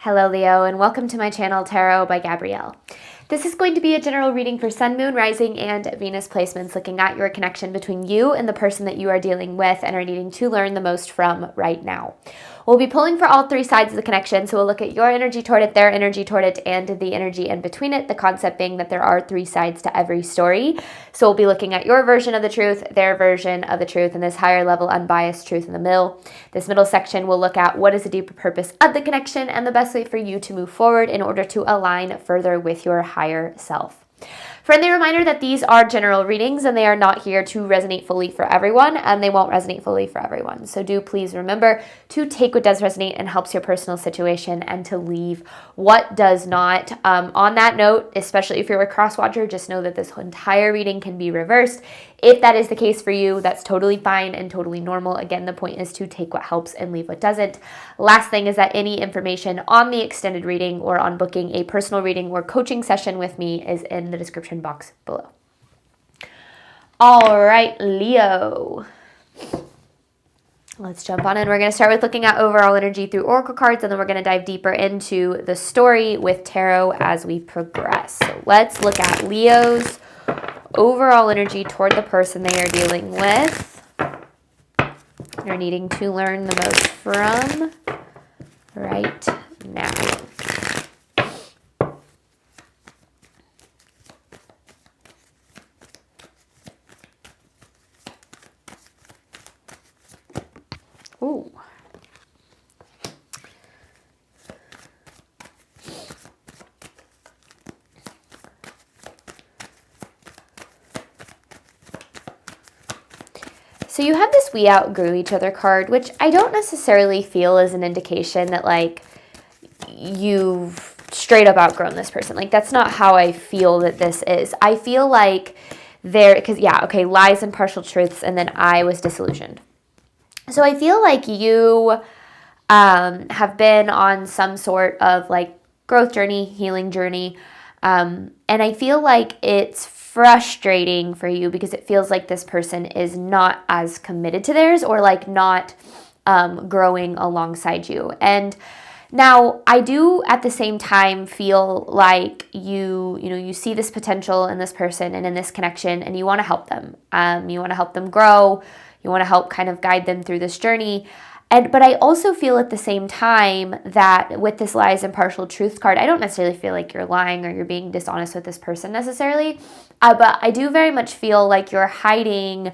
Hello Leo, and welcome to my channel Tarot by Gabrielle. This is going to be a general reading for Sun, Moon, Rising, and Venus placements, looking at your connection between you and the person that you are dealing with and are needing to learn the most from right now. We'll be pulling for all three sides of the connection, so we'll look at your energy toward it, their energy toward it, and the energy in between it, the concept being that there are three sides to every story. So we'll be looking at your version of the truth, their version of the truth, and this higher level unbiased truth in the middle. This middle section will look at what is the deeper purpose of the connection and the best way for you to move forward in order to align further with your higher self. Friendly reminder that these are general readings and they are not here to resonate fully for everyone, and they won't resonate fully for everyone. So do please remember to take what does resonate and helps your personal situation and to leave what does not. On that note, especially if you're a cross watcher, just know that this entire reading can be reversed. If that is the case for you, that's totally fine and totally normal. Again, the point is to take what helps and leave what doesn't. Last thing is that any information on the extended reading or on booking a personal reading or coaching session with me is in the description box below. All right, Leo. Let's jump on in. We're going to start with looking at overall energy through oracle cards, and then we're going to dive deeper into the story with tarot as we progress. So let's look at Leo's overall energy toward the person they are dealing with. They're needing to learn the most from right now. Ooh. So you have this we outgrew each other card, which I don't necessarily feel is an indication that like you've straight up outgrown this person. Like that's not how I feel that this is. I feel like lies and partial truths, and then I was disillusioned. So I feel like you have been on some sort of like growth journey, healing journey, and I feel like it's frustrating for you because it feels like this person is not as committed to theirs or like not growing alongside you. And now I do at the same time feel like you see this potential in this person and in this connection, and you want to help them. You want to help them grow. You want to help kind of guide them through this journey. But I also feel at the same time that with this lies and partial truth card, I don't necessarily feel like you're lying or you're being dishonest with this person necessarily. But I do very much feel like you're hiding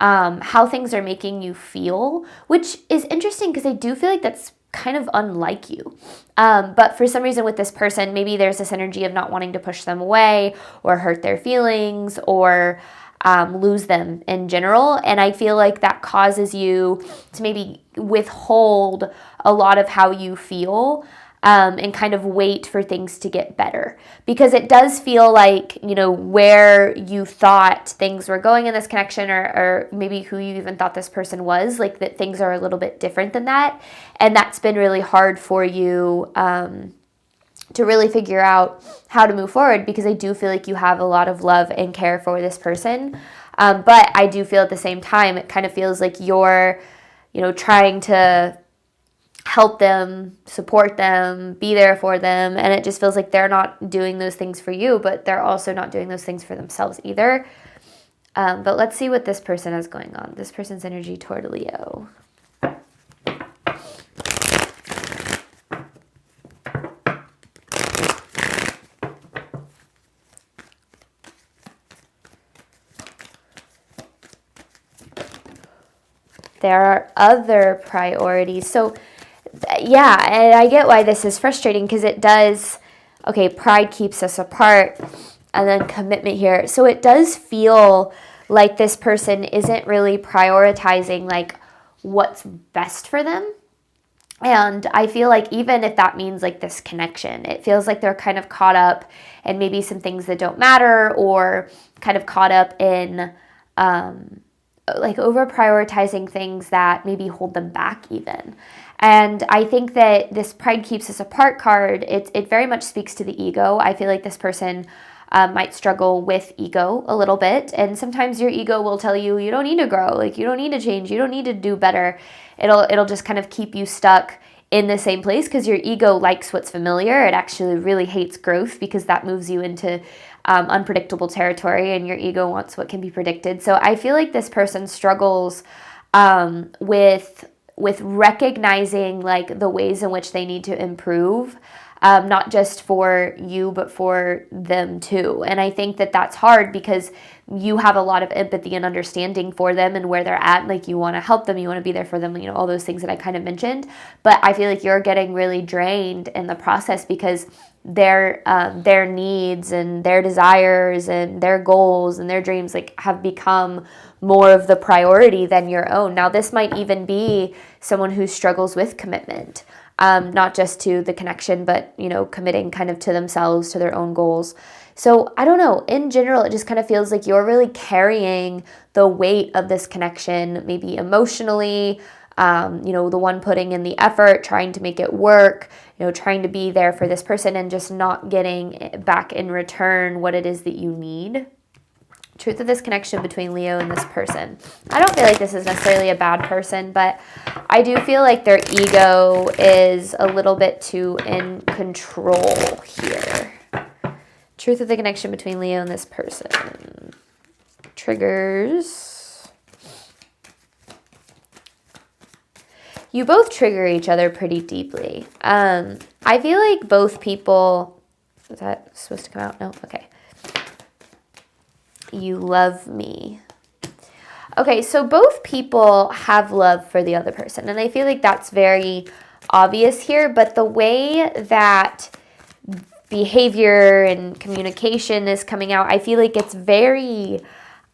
how things are making you feel, which is interesting because I do feel like that's kind of unlike you. But for some reason with this person, maybe there's this energy of not wanting to push them away or hurt their feelings or lose them in general. And I feel like that causes you to maybe withhold a lot of how you feel and kind of wait for things to get better. Because it does feel like, where you thought things were going in this connection or maybe who you even thought this person was, like that things are a little bit different than that. And that's been really hard for you to really figure out how to move forward, because I do feel like you have a lot of love and care for this person. But I do feel at the same time, it kind of feels like you're, trying to help them, support them, be there for them. And it just feels like they're not doing those things for you, but they're also not doing those things for themselves either. But let's see what this person has going on. This person's energy toward Leo. There are other priorities. So, yeah, and I get why this is frustrating because it does, pride keeps us apart, and then commitment here. So it does feel like this person isn't really prioritizing like what's best for them. And I feel like even if that means like this connection, it feels like they're kind of caught up in maybe some things that don't matter, or kind of caught up in like over prioritizing things that maybe hold them back even. And I think that this pride keeps us apart card, it very much speaks to the ego. I feel like this person might struggle with ego a little bit. And sometimes your ego will tell you, you don't need to grow, like you don't need to change, you don't need to do better. It'll just kind of keep you stuck in the same place, because your ego likes what's familiar. It actually really hates growth because that moves you into unpredictable territory, and your ego wants what can be predicted. So I feel like this person struggles with recognizing like the ways in which they need to improve, not just for you, but for them too. And I think that that's hard because you have a lot of empathy and understanding for them and where they're at. Like, you want to help them, you want to be there for them, all those things that I kind of mentioned. But I feel like you're getting really drained in the process because their needs and their desires and their goals and their dreams like have become more of the priority than your own. Now, this might even be someone who struggles with commitment, not just to the connection, but, committing kind of to themselves, to their own goals. So I don't know, in general, it just kind of feels like you're really carrying the weight of this connection, maybe emotionally, the one putting in the effort, trying to make it work, trying to be there for this person and just not getting back in return what it is that you need. Truth of this connection between Leo and this person. I don't feel like this is necessarily a bad person, but I do feel like their ego is a little bit too in control here. Truth of the connection between Leo and this person. Triggers. You both trigger each other pretty deeply. I feel like both people... Is that supposed to come out? No? Okay. You love me. Okay, so both people have love for the other person, and I feel like that's very obvious here, but the way that behavior and communication is coming out, I feel like it's very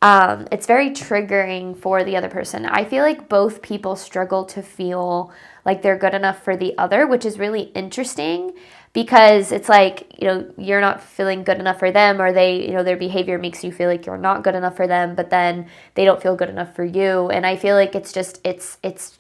triggering for the other person. I feel like both people struggle to feel like they're good enough for the other, which is really interesting because it's like, you're not feeling good enough for them, or they, their behavior makes you feel like you're not good enough for them, but then they don't feel good enough for you. And I feel like it's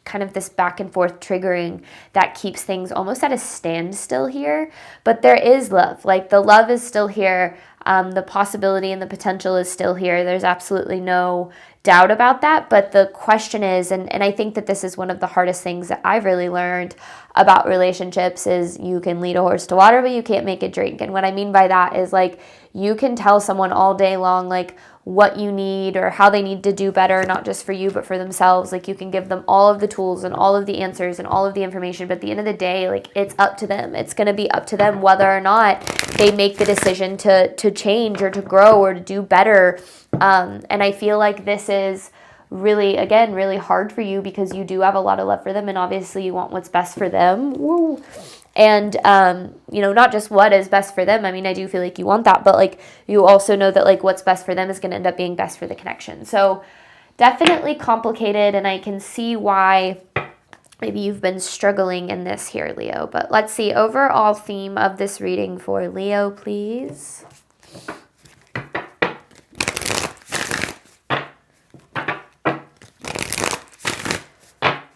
kind of this back and forth triggering that keeps things almost at a standstill here. But there is love. Like, the love is still here. The possibility and the potential is still here. There's absolutely no doubt about that. But the question is, and I think that this is one of the hardest things that I've really learned about relationships, is you can lead a horse to water, but you can't make it drink. And what I mean by that is, like, you can tell someone all day long, like, what you need or how they need to do better, not just for you, but for themselves. Like, you can give them all of the tools and all of the answers and all of the information, but at the end of the day, like, it's up to them. It's going to be up to them whether or not they make the decision to change or to grow or to do better. And I feel like this is really, again, really hard for you because you do have a lot of love for them, and obviously you want what's best for them. Woo. And, not just what is best for them. I mean, I do feel like you want that, but like, you also know that like what's best for them is going to end up being best for the connection. So definitely complicated, and I can see why maybe you've been struggling in this here, Leo. But let's see, overall theme of this reading for Leo, please.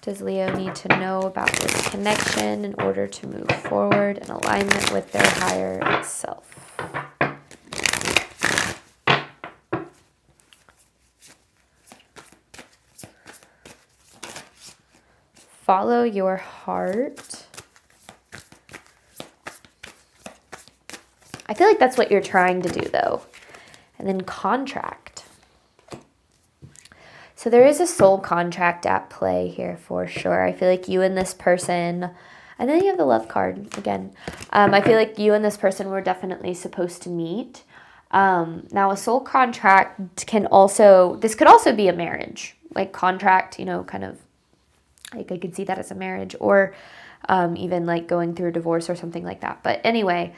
Does Leo need to know about this connection in order to move forward in alignment with their higher self? Follow your heart. I feel like that's what you're trying to do, though. And then contract. So there is a soul contract at play here for sure. I feel like you and this person, and then you have the love card again. I feel like you and this person were definitely supposed to meet. Now a soul contract this could also be a marriage, like contract, kind of like I could see that as a marriage, or even like going through a divorce or something like that. But anyway,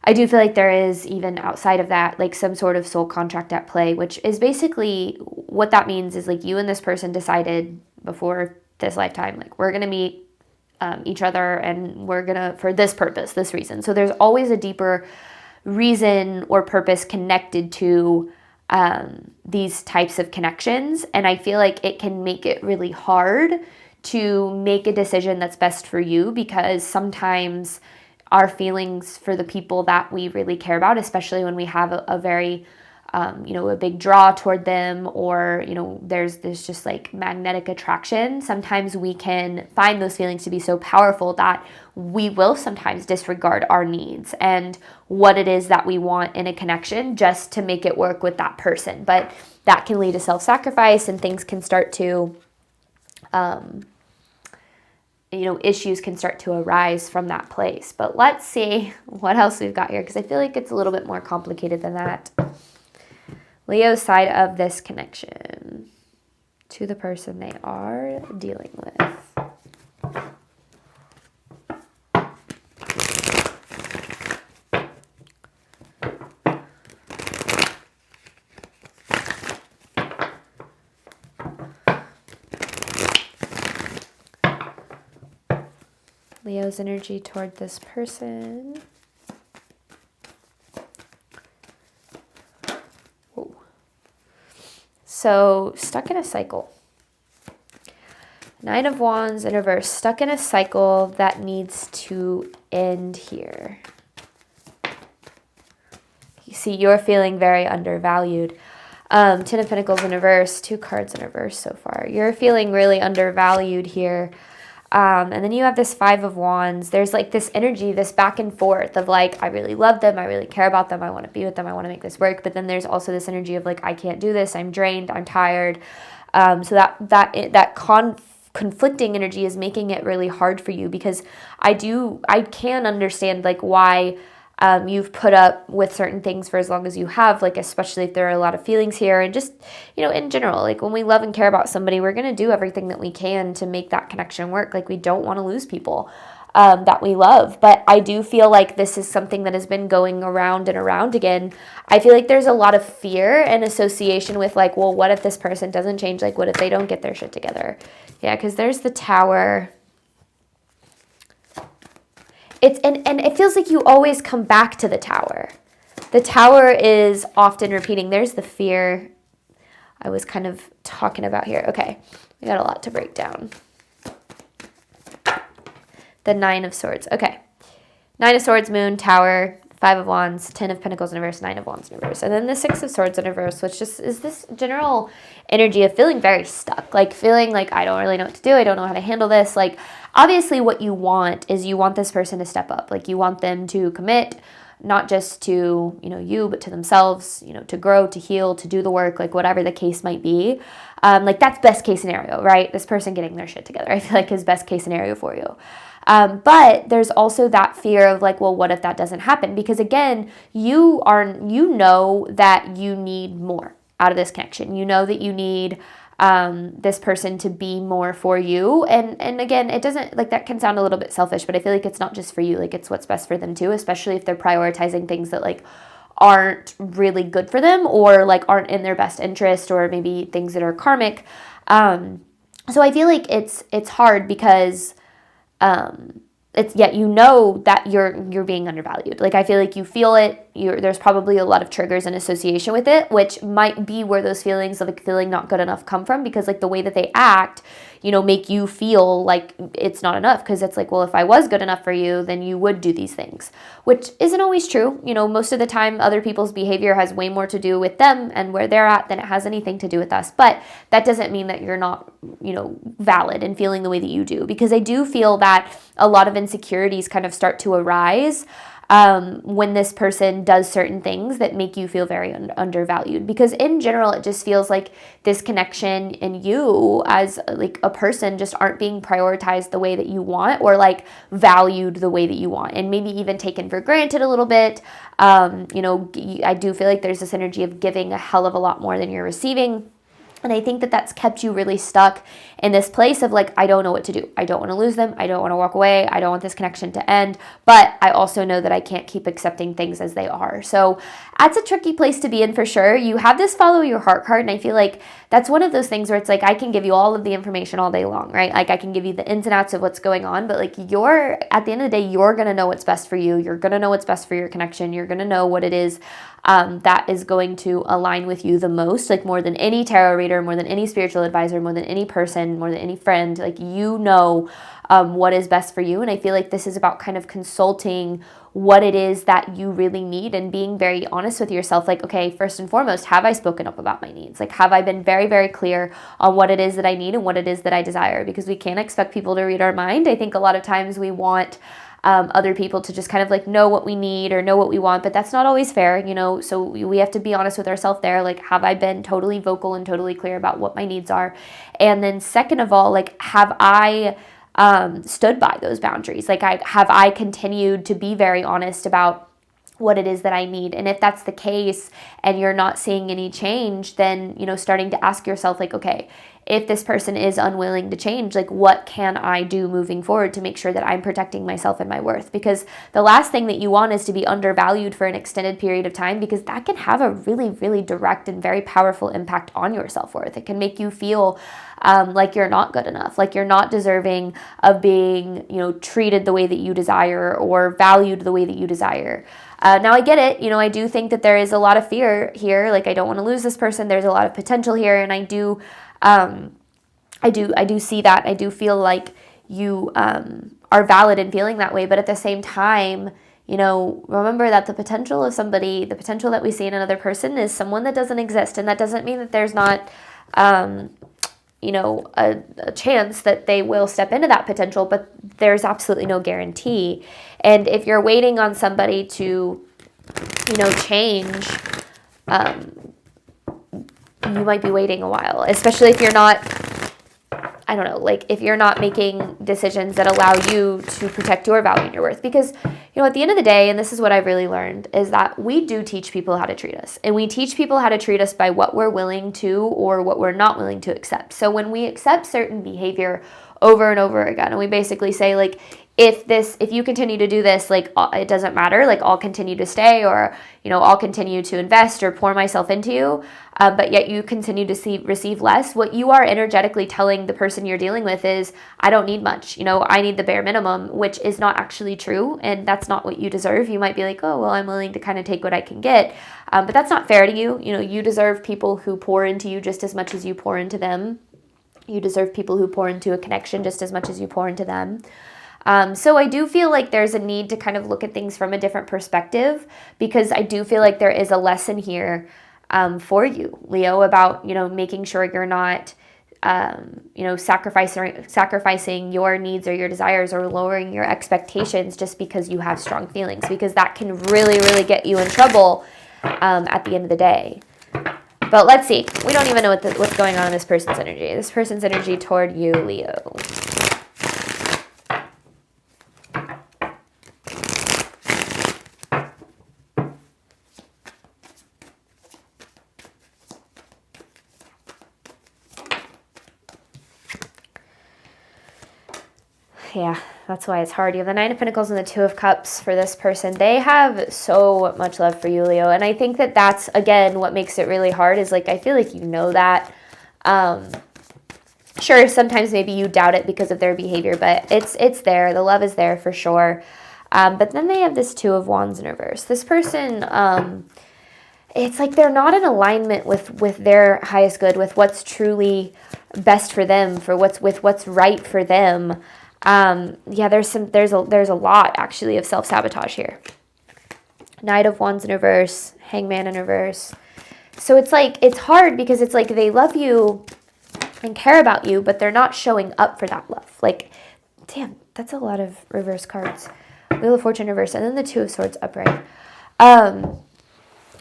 I do feel like there is, even outside of that, like some sort of soul contract at play, which is basically what that means is like you and this person decided before this lifetime, like, we're going to meet each other and we're going to, for this purpose, this reason. So there's always a deeper reason or purpose connected to these types of connections. And I feel like it can make it really hard to make a decision that's best for you, because sometimes our feelings for the people that we really care about, especially when we have a very a big draw toward them, or, there's just like magnetic attraction. Sometimes we can find those feelings to be so powerful that we will sometimes disregard our needs and what it is that we want in a connection just to make it work with that person. But that can lead to self-sacrifice, and things can start to, issues can start to arise from that place. But let's see what else we've got here, because I feel like it's a little bit more complicated than that. Leo's side of this connection to the person they are dealing with. Leo's energy toward this person. Whoa. So, stuck in a cycle. 9 of Wands in reverse. Stuck in a cycle that needs to end here. You see, you're feeling very undervalued. 10 of Pentacles in reverse. 2 cards in reverse so far. You're feeling really undervalued here. And then you have this 5 of Wands. There's like this energy, this back and forth of like, I really love them. I really care about them. I want to be with them. I want to make this work. But then there's also this energy of like, I can't do this. I'm drained. I'm tired. So that conflicting energy is making it really hard for you, because I can understand like why you've put up with certain things for as long as you have, like especially if there are a lot of feelings here, and just, in general, like when we love and care about somebody, we're going to do everything that we can to make that connection work. Like we don't want to lose people that we love. But I do feel like this is something that has been going around and around again. I feel like there's a lot of fear and association with like, well, what if this person doesn't change? Like, what if they don't get their shit together? Yeah, because there's the Tower. And it feels like you always come back to the Tower. The Tower is often repeating. There's the fear I was kind of talking about here. Okay, we got a lot to break down. The 9 of Swords. Okay, 9 of Swords, Moon, Tower, 5 of Wands, 10 of Pentacles in reverse, 9 of Wands in reverse. And then the 6 of Swords in reverse, which just is this general energy of feeling very stuck. Like feeling like I don't really know what to do. I don't know how to handle this. Like obviously what you want is you want this person to step up. Like you want them to commit, not just to, you, but to themselves, to grow, to heal, to do the work, like whatever the case might be. Like that's best case scenario, right? This person getting their shit together, I feel like is best case scenario for you. But there's also that fear of like, well, what if that doesn't happen? Because again, you know that you need more out of this connection. You know that you need this person to be more for you. And again, it doesn't, like, that can sound a little bit selfish, but I feel like it's not just for you. Like it's what's best for them too, especially if they're prioritizing things that like aren't really good for them, or like aren't in their best interest, or maybe things that are karmic. So I feel like it's hard because it's yet that you're being undervalued. Like I feel like you feel it. There's probably a lot of triggers in association with it, which might be where those feelings of like feeling not good enough come from, because like the way that they act, make you feel like it's not enough, because it's like, well, if I was good enough for you, then you would do these things, which isn't always true. Most of the time other people's behavior has way more to do with them and where they're at than it has anything to do with us. But that doesn't mean that you're not, valid in feeling the way that you do, because I do feel that a lot of insecurities kind of start to arise when this person does certain things that make you feel very undervalued. Because in general, it just feels like this connection and you as like a person just aren't being prioritized the way that you want, or like valued the way that you want, and maybe even taken for granted a little bit. I do feel like there's this energy of giving a hell of a lot more than you're receiving. And I think that that's kept you really stuck in this place of like, I don't know what to do. I don't want to lose them. I don't want to walk away. I don't want this connection to end. But I also know that I can't keep accepting things as they are. So that's a tricky place to be in for sure. You have this follow your heart card. And I feel like that's one of those things where it's like, I can give you all of the information all day long, right? Like I can give you the ins and outs of what's going on. But like at the end of the day, you're going to know what's best for you. You're going to know what's best for your connection. You're going to know what it is that is going to align with you the most, like more than any tarot reader, more than any spiritual advisor, more than any person, more than any friend. Like, you know what is best for you. And I feel like this is about kind of consulting what it is that you really need and being very honest with yourself. Like, okay, first and foremost, have I spoken up about my needs? Like, have I been very, very clear on what it is that I need and what it is that I desire? Because we can't expect people to read our mind. I think a lot of times we want other people to just kind of like know what we need or know what we want, but that's not always fair, you know? So we have to be honest with ourselves there. Like, have I been totally vocal and totally clear about what my needs are? And then second of all, like, have I stood by those boundaries? Like, have I continued to be very honest about what it is that I need? And if that's the case and you're not seeing any change, then, you know, starting to ask yourself, like, okay, if this person is unwilling to change, like, what can I do moving forward to make sure that I'm protecting myself and my worth? Because the last thing that you want is to be undervalued for an extended period of time, because that can have a really, really direct and very powerful impact on your self-worth. It can make you feel like you're not good enough, like you're not deserving of being, you know, treated the way that you desire or valued the way that you desire. Now I get it, you know, I do think that there is a lot of fear here. Like, I don't want to lose this person. There's a lot of potential here, and I do see that. I do feel like you are valid in feeling that way, but at the same time, you know, remember that the potential of somebody, the potential that we see in another person is someone that doesn't exist, and that doesn't mean that there's not you know, a chance that they will step into that potential, but there's absolutely no guarantee. And if you're waiting on somebody to, you know, change, you might be waiting a while, especially if you're not, I don't know, like, if you're not making decisions that allow you to protect your value and your worth. Because, you know, at the end of the day, and this is what I've really learned, is that we do teach people how to treat us. And we teach people how to treat us by what we're willing to or what we're not willing to accept. So when we accept certain behavior over and over again, and we basically say, like, if you continue to do this, like, it doesn't matter, like, I'll continue to stay, or, you know, I'll continue to invest or pour myself into you, but yet you continue to receive less, what you are energetically telling the person you're dealing with is, I don't need much, you know, I need the bare minimum, which is not actually true, and that's not what you deserve. You might be like, oh, well, I'm willing to kind of take what I can get, but that's not fair to you. You know, you deserve people who pour into you just as much as you pour into them. You deserve people who pour into a connection just as much as you pour into them. So I do feel like there's a need to kind of look at things from a different perspective, because I do feel like there is a lesson here for you, Leo, about, you know, making sure you're not, you know, sacrificing your needs or your desires or lowering your expectations just because you have strong feelings, because that can really, really get you in trouble at the end of the day. But let's see. We don't even know what's going on in this person's energy. This person's energy toward you, Leo. Yeah, that's why it's hard. You have the Nine of Pentacles and the Two of Cups for this person. They have so much love for you, Leo. And I think that that's, again, what makes it really hard is, like, I feel like you know that. Sure, sometimes maybe you doubt it because of their behavior, but it's there. The love is there for sure. But then they have this Two of Wands in reverse. This person, it's like they're not in alignment with their highest good, with what's truly best for them, what's right for them. Yeah, there's a lot actually of self-sabotage here. Knight of Wands in reverse, Hangman in reverse. So it's like, it's hard because it's like they love you and care about you, but they're not showing up for that love. Like, damn, that's a lot of reverse cards. Wheel of Fortune reverse, and then the Two of Swords upright.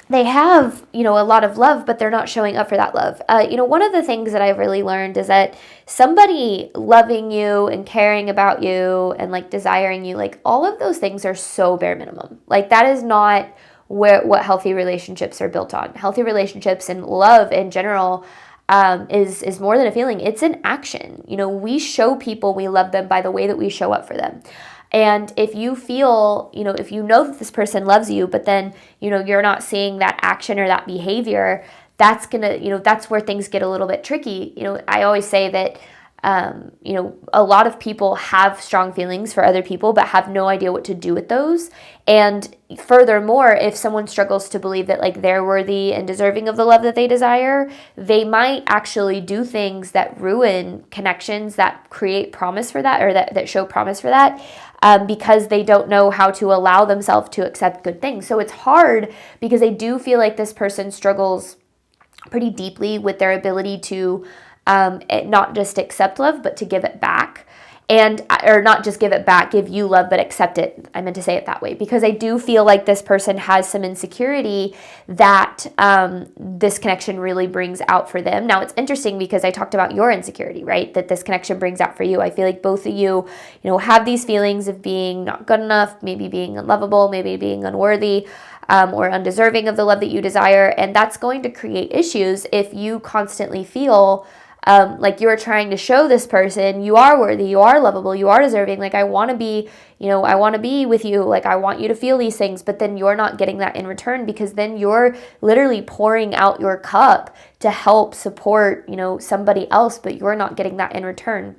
They have, you know, a lot of love, but they're not showing up for that love. You know, one of the things that I've really learned is that somebody loving you and caring about you and, like, desiring you, like, all of those things are so bare minimum. Like, that is not what healthy relationships are built on. Healthy relationships and love in general is more than a feeling. It's an action. You know, we show people we love them by the way that we show up for them. And if you feel, you know, if you know that this person loves you, but then, you know, you're not seeing that action or that behavior, that's gonna, you know, that's where things get a little bit tricky. You know, I always say that a lot of people have strong feelings for other people, but have no idea what to do with those. And furthermore, if someone struggles to believe that like they're worthy and deserving of the love that they desire, they might actually do things that ruin connections that create promise for that, or that show promise for that, because they don't know how to allow themselves to accept good things. So it's hard because I do feel like this person struggles pretty deeply with their ability to not just accept love, but to give it back. Or not just give it back, give you love, but accept it. I meant to say it that way because I do feel like this person has some insecurity that this connection really brings out for them. Now, it's interesting because I talked about your insecurity, right? That this connection brings out for you. I feel like both of you, have these feelings of being not good enough, maybe being unlovable, maybe being unworthy, or undeserving of the love that you desire. And that's going to create issues if you constantly feel like you're trying to show this person you are worthy, you are lovable, you are deserving. Like, I want to be, I want to be with you. Like, I want you to feel these things, but then you're not getting that in return because then you're literally pouring out your cup to help support, somebody else, but you're not getting that in return.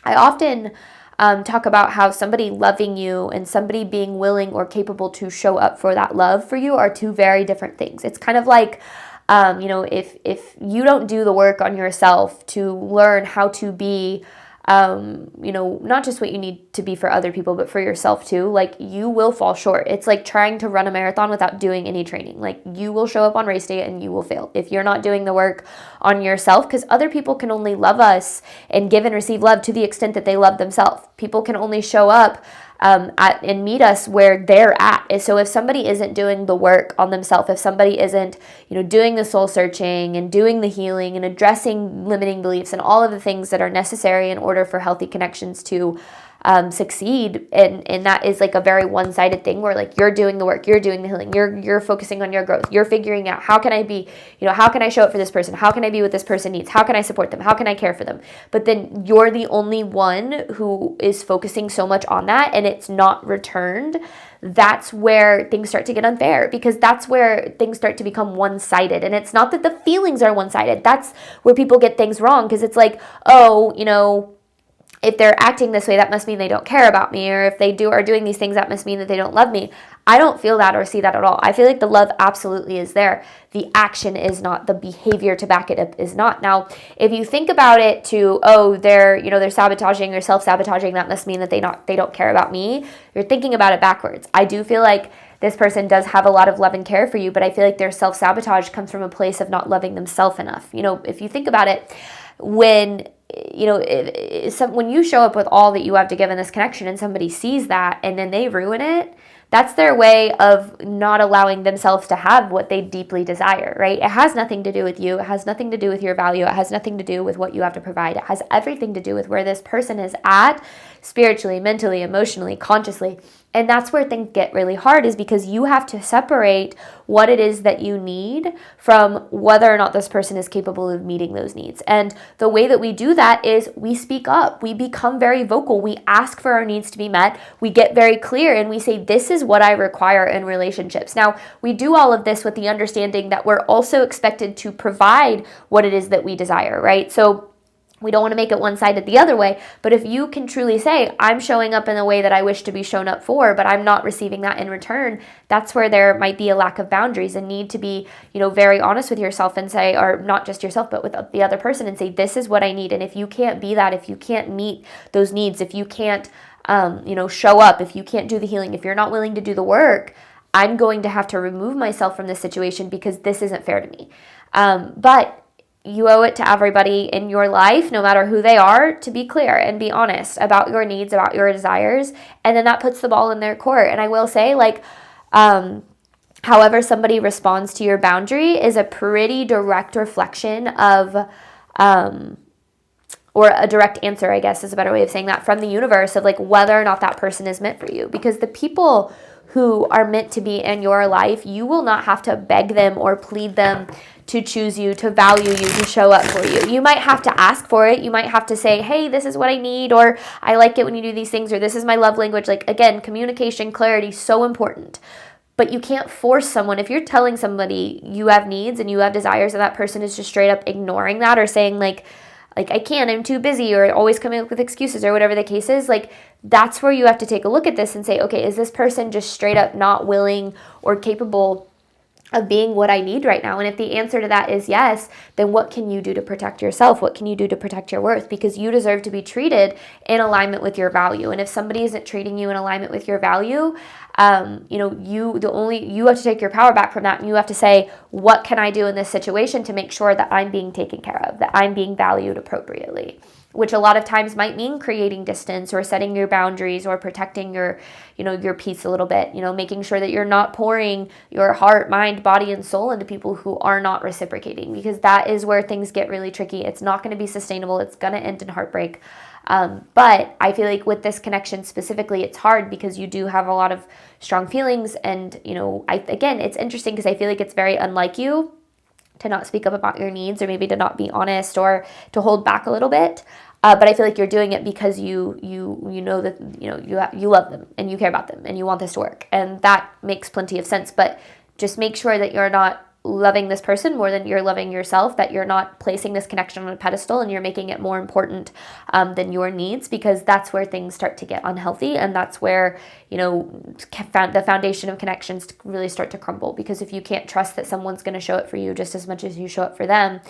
I often talk about how somebody loving you and somebody being willing or capable to show up for that love for you are two very different things. It's kind of like, if you don't do the work on yourself to learn how to be, not just what you need to be for other people, but for yourself too, like, you will fall short. It's like trying to run a marathon without doing any training. Like, you will show up on race day and you will fail if you're not doing the work on yourself, because other people can only love us and give and receive love to the extent that they love themselves. People can only show up and meet us where they're at. And so if somebody isn't doing the work on themselves, if somebody isn't, doing the soul searching and doing the healing and addressing limiting beliefs and all of the things that are necessary in order for healthy connections to succeed, and that is like a very one-sided thing where like you're doing the work, you're doing the healing, you're focusing on your growth, you're figuring out how can I be, how can I show up for this person, how can I be what this person needs, how can I support them, how can I care for them, but then you're the only one who is focusing so much on that and it's not returned. That's where things start to get unfair, because that's where things start to become one-sided. And it's not that the feelings are one-sided, that's where people get things wrong, because it's like, if they're acting this way, that must mean they don't care about me. Or if they are doing these things, that must mean that they don't love me. I don't feel that or see that at all. I feel like the love absolutely is there. The action is not. The behavior to back it up is not. Now, if you think about it they're sabotaging or self-sabotaging, that must mean that they don't care about me. You're thinking about it backwards. I do feel like this person does have a lot of love and care for you, but I feel like their self-sabotage comes from a place of not loving themselves enough. If you think about it, when you show up with all that you have to give in this connection and somebody sees that and then they ruin it, that's their way of not allowing themselves to have what they deeply desire, right? It has nothing to do with you. It has nothing to do with your value. It has nothing to do with what you have to provide. It has everything to do with where this person is at spiritually, mentally, emotionally, consciously. And that's where things get really hard, is because you have to separate what it is that you need from whether or not this person is capable of meeting those needs. And the way that we do that is we speak up. We become very vocal. We ask for our needs to be met. We get very clear and we say, this is what I require in relationships. Now, we do all of this with the understanding that we're also expected to provide what it is that we desire, right? So we don't want to make it one-sided the other way, but if you can truly say, I'm showing up in the way that I wish to be shown up for, but I'm not receiving that in return, that's where there might be a lack of boundaries and need to be, very honest with yourself and say, or not just yourself, but with the other person, and say, this is what I need. And if you can't be that, if you can't meet those needs, if you can't, show up, if you can't do the healing, if you're not willing to do the work, I'm going to have to remove myself from this situation because this isn't fair to me. But you owe it to everybody in your life, no matter who they are, to be clear and be honest about your needs, about your desires. And then that puts the ball in their court. And I will say, however somebody responds to your boundary is a pretty direct reflection of, or a direct answer, I guess is a better way of saying that, from the universe of whether or not that person is meant for you. Because the people who are meant to be in your life, you will not have to beg them or plead them to choose you, to value you, to show up for you. You might have to ask for it. You might have to say, hey, this is what I need, or I like it when you do these things, or this is my love language. Again, communication, clarity, so important. But you can't force someone. If you're telling somebody you have needs and you have desires and that person is just straight up ignoring that or saying like, I can't, I'm too busy, or always coming up with excuses, or whatever the case is, like, that's where you have to take a look at this and say, okay, is this person just straight up not willing or capable of being what I need right now? And if the answer to that is yes, then what can you do to protect yourself? What can you do to protect your worth? Because you deserve to be treated in alignment with your value. And if somebody isn't treating you in alignment with your value, you have to take your power back from that, and you have to say, what can I do in this situation to make sure that I'm being taken care of, that I'm being valued appropriately? Which a lot of times might mean creating distance, or setting your boundaries, or protecting your peace a little bit, making sure that you're not pouring your heart, mind, body, and soul into people who are not reciprocating, because that is where things get really tricky. It's not going to be sustainable. It's going to end in heartbreak. But I feel like with this connection specifically, it's hard because you do have a lot of strong feelings. And, again, it's interesting because I feel like it's very unlike you to not speak up about your needs, or maybe to not be honest, or to hold back a little bit. But I feel like you're doing it because you know that you love them and you care about them and you want this to work, and that makes plenty of sense. But just make sure that you're not loving this person more than you're loving yourself, that you're not placing this connection on a pedestal and you're making it more important than your needs, because that's where things start to get unhealthy, and that's where the foundation of connections really start to crumble. Because if you can't trust that someone's going to show it for you just as much as you show it for them,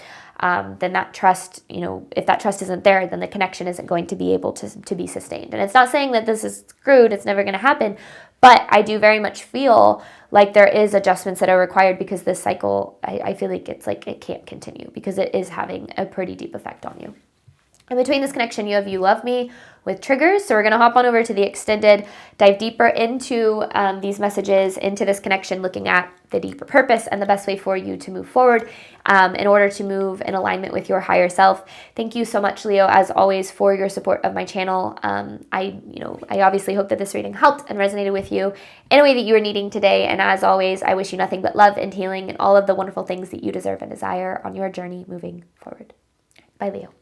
then that trust, if that trust isn't there, then the connection isn't going to be able to be sustained. And it's not saying that this is screwed, it's never going to happen, but I do very much feel like there is adjustments that are required, because this cycle, I feel like it's like it can't continue, because it is having a pretty deep effect on you. In between this connection, you have You Love Me with triggers. So we're going to hop on over to the extended, dive deeper into these messages, into this connection, looking at the deeper purpose and the best way for you to move forward in order to move in alignment with your higher self. Thank you so much, Leo, as always, for your support of my channel. I obviously hope that this reading helped and resonated with you in a way that you were needing today. And as always, I wish you nothing but love and healing and all of the wonderful things that you deserve and desire on your journey moving forward. Bye, Leo.